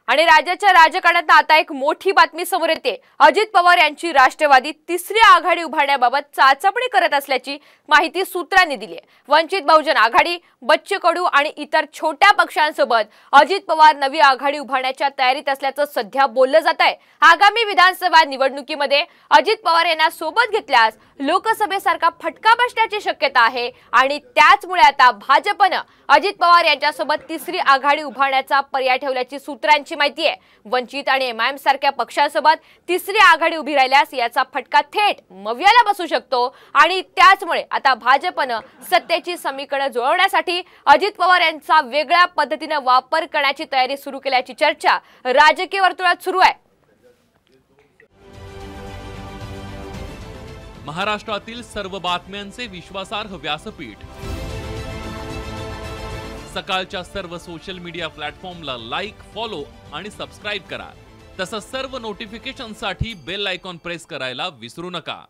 आणि राज्याच्या राजकारणात आता एक मोठी बातमी समोर येते। अजित पवार यांची राष्ट्रवादी तिसरी आघाडी उभारण्याबाबत चाचपणी करत असल्याची माहिती सूत्रांनी दिली आहे। वंचित बहुजन आघाडी, बच्चू कडू आणि इतर छोट्या पक्षांसोबत अजित पवार नवी आघाडी उभारण्याच्या तयारीत असल्याचं सध्या बोललं जात आहे। आगामी विधानसभा निवडणुकीमध्ये अजित पवार यांना सोबत घेतल्यास लोकसभेसारखा फटका बसण्याची शक्यता आहे आणि त्याचमुळे आता भाजपने अजित पवार यांच्यासोबत तिसरी आघाडी उभारण्याचा पर्याय ठेवल्याची सूत्रांची माहिती आहे। वंचित आणि एमआयएम सारख्या पक्षांसोबत तिसरी आघाडी उभी राहिल्यास याचा फटका थेट मवियाला बसू शकतो आणि त्याचमुळे आता भाजपने सत्तेची समीकरणे जुळवण्यासाठी अजित पवार यांचा वेगळ्या पद्धतीने वापर करण्याची तयारी सुरू केल्याची चर्चा राजकीय वर्तुळात सुरू आहे। महाराष्ट्रातील सर्व बातम्यांचे विश्वासार्ह व्यासपीठ सकाळच्या सर्व सोशल मीडिया प्लॅटफॉर्मला लाईक, फॉलो आणि सबस्क्राइब करा। तसंच सर्व नोटिफिकेशनसाठी बेल आयकॉन प्रेस करायला विसरू नका।